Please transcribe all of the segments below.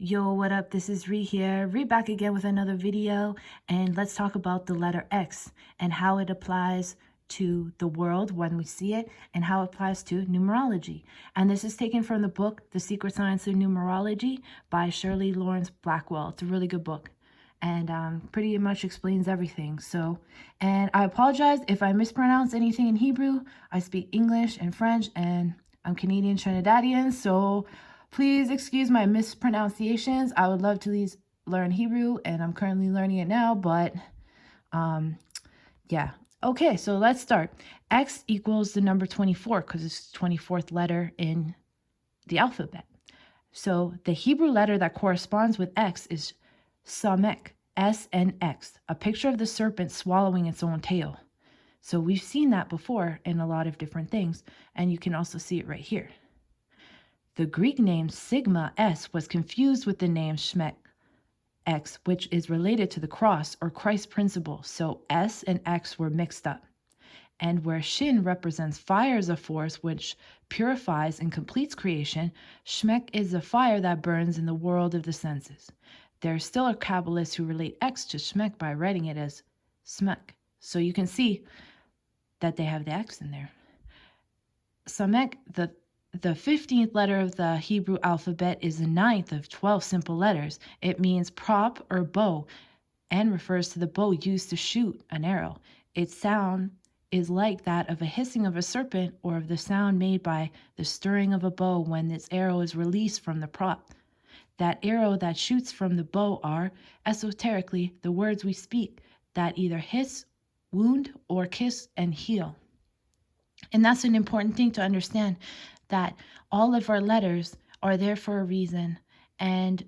Yo, what up? This is Ree here. Ree back again with another video, and let's talk about the letter X and how it applies to the world when we see it and how it applies to numerology. And this is taken from the book The Secret Science of Numerology by Shirley Lawrence Blackwell. It's a really good book and pretty much explains everything. And I apologize if I mispronounce anything in Hebrew. I speak English and French, and I'm Canadian Trinidadian, so please excuse my mispronunciations. I would love to learn Hebrew, and I'm currently learning it now, but yeah. Okay, so let's start. X equals the number 24 because it's the 24th letter in the alphabet. So the Hebrew letter that corresponds with X is Samek, S-N-X, a picture of the serpent swallowing its own tail. So we've seen that before in a lot of different things, and you can also see it right here. The Greek name Sigma S was confused with the name Shmek X, which is related to the cross or Christ principle, so S and X were mixed up. And where Shin represents fire as a force which purifies and completes creation, Shmek is a fire that burns in the world of the senses. There are still Kabbalists who relate X to Shmek by writing it as Smek. So you can see that they have the X in there. Samek, the 15th letter of the Hebrew alphabet, is the 9th of 12 simple letters. It means prop or bow and refers to the bow used to shoot an arrow. Its sound is like that of a hissing of a serpent or of the sound made by the stirring of a bow when its arrow is released from the prop. That arrow that shoots from the bow are, esoterically, the words we speak that either hiss, wound, or kiss and heal. And that's an important thing to understand, that all of our letters are there for a reason, and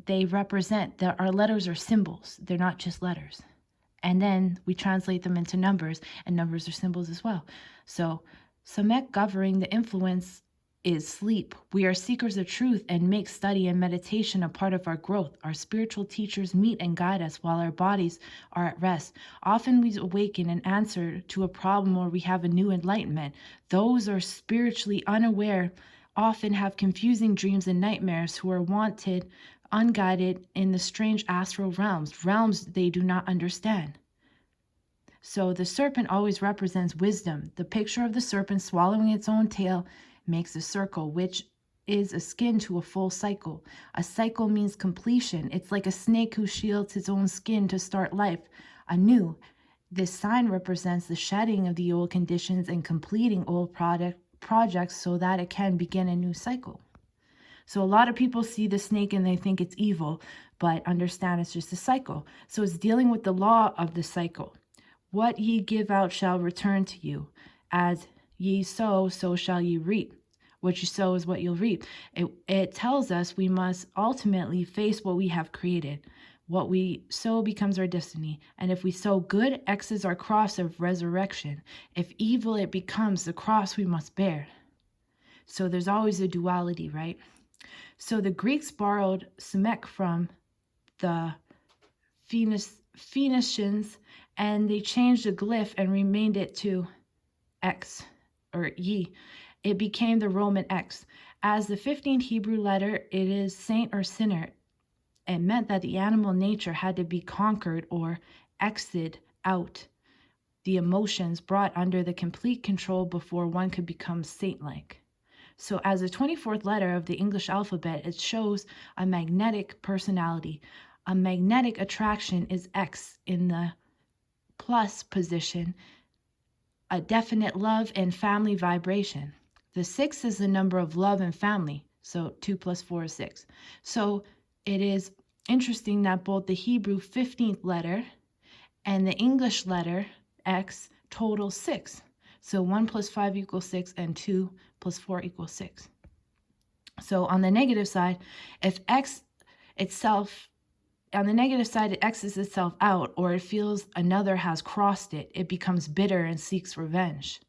they represent that our letters are symbols. They're not just letters. And then we translate them into numbers, and numbers are symbols as well. So Samek governing the influence is sleep. We are seekers of truth and make study and meditation a part of our growth. Our spiritual teachers meet and guide us while our bodies are at rest. Often we awaken an answer to a problem, or we have a new enlightenment. Those are spiritually unaware often have confusing dreams and nightmares, who are wanted unguided in the strange astral realms they do not understand. So the serpent always represents wisdom. The picture of the serpent swallowing its own tail makes a circle, which is a skin to a full cycle. A cycle means completion. It's like a snake who shields its own skin to start life anew. This sign represents the shedding of the old conditions and completing old projects so that it can begin a new cycle. So a lot of people see the snake and they think it's evil, but understand it's just a cycle. So it's dealing with the law of the cycle. What ye give out shall return to you. As ye sow, so shall ye reap. What you sow is what you'll reap. It tells us we must ultimately face what we have created. What we sow becomes our destiny. And if we sow good, X is our cross of resurrection. If evil, it becomes the cross we must bear. So there's always a duality, right? So the Greeks borrowed Samek from the Phoenicians, and they changed the glyph and renamed it to X, or Ye. It became the Roman X. As the 15th Hebrew letter, it is saint or sinner. It meant that the animal nature had to be conquered or X'd out, the emotions brought under the complete control before one could become saint-like. So as the 24th letter of the English alphabet, it shows a magnetic personality. A magnetic attraction is X in the plus position, a definite love and family vibration. The 6 is the number of love and family. So 2 plus 4 is 6. So it is interesting that both the Hebrew 15th letter and the English letter X total 6. So 1 plus 5 equals 6, and 2 plus 4 equals 6. So on the negative side, if X itself, on the negative side, it X's itself out, or it feels another has crossed it, it becomes bitter and seeks revenge.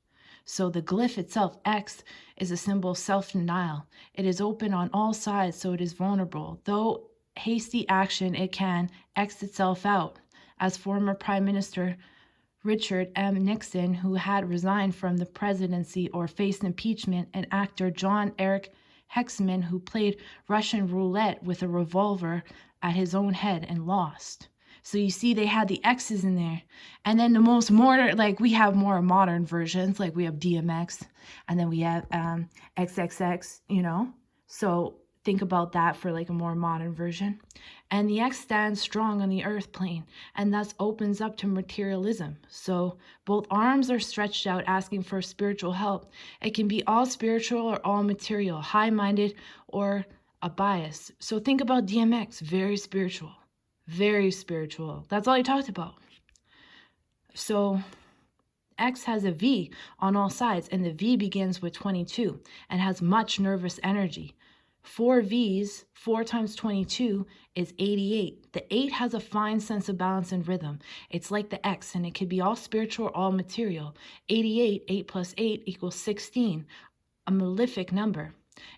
So the glyph itself, X, is a symbol of self-denial. It is open on all sides, so it is vulnerable. Though hasty action, it can X itself out. As former Prime Minister Richard M. Nixon, who had resigned from the presidency or faced impeachment, and actor John Eric hexman who played Russian roulette with a revolver at his own head and lost. So you see they had the X's in there. And then the most modern, like we have more modern versions, like we have DMX and then we have XXX, you know. So think about that for like a more modern version. And the X stands strong on the earth plane and thus opens up to materialism. So both arms are stretched out asking for spiritual help. It can be all spiritual or all material, high-minded or a bias. So think about DMX, very spiritual. Very spiritual. That's all he talked about. So X has a V on all sides, and the V begins with 22 and has much nervous energy. 4 V's, 4 times 22 is 88. The 8 has a fine sense of balance and rhythm. It's like the X, and it could be all spiritual or all material. 88, 8 plus 8 equals 16, a malefic number.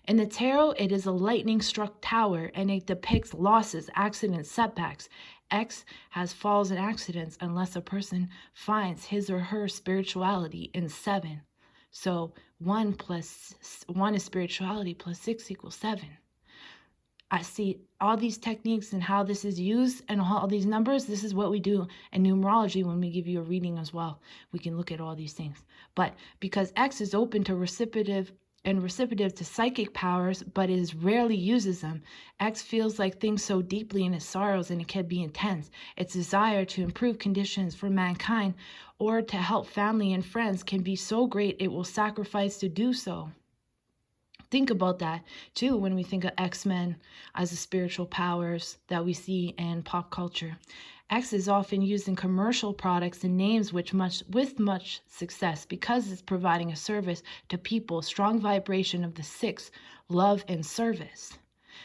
In the tarot, it is a lightning-struck tower, and it depicts losses, accidents, setbacks. X has falls and accidents unless a person finds his or her spirituality in 7. So 1 plus 1 is spirituality plus 6 equals 7. I see all these techniques and how this is used and all these numbers. This is what we do in numerology when we give you a reading as well. We can look at all these things. But because X is open to receptive to psychic powers, but is rarely uses them. X feels like things so deeply in its sorrows, and it can be intense. Its desire to improve conditions for mankind or to help family and friends can be so great it will sacrifice to do so. Think about that too when we think of X-Men as the spiritual powers that we see in pop culture. X is often used in commercial products and names with much success because it's providing a service to people, strong vibration of the 6, love and service.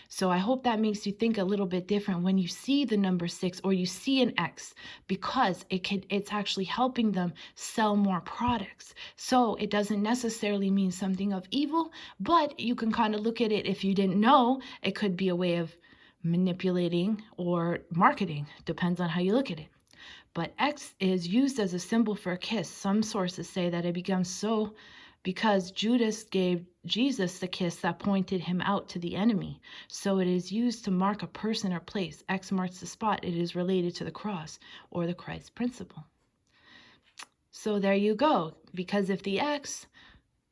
So I hope that makes you think a little bit different when you see the number 6 or you see an X, because it's actually helping them sell more products. So it doesn't necessarily mean something of evil, but you can kind of look at it, if you didn't know, it could be a way of manipulating or marketing, depends on how you look at it. But X is used as a symbol for a kiss. Some sources say that it becomes so because Judas gave Jesus the kiss that pointed him out to the enemy. So it is used to mark a person or place. X marks the spot. It is related to the cross or the Christ principle. So there you go. Because if the X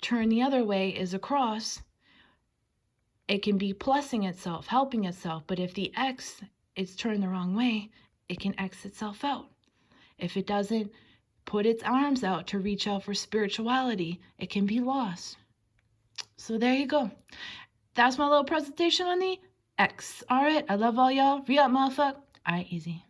turned the other way is a cross, it can be plussing itself, helping itself. But if the X is turned the wrong way, it can X itself out. If it doesn't put its arms out to reach out for spirituality, it can be lost. So there you go. That's my little presentation on the X. All right, I love all y'all. Re-up, motherfucker. All right, easy.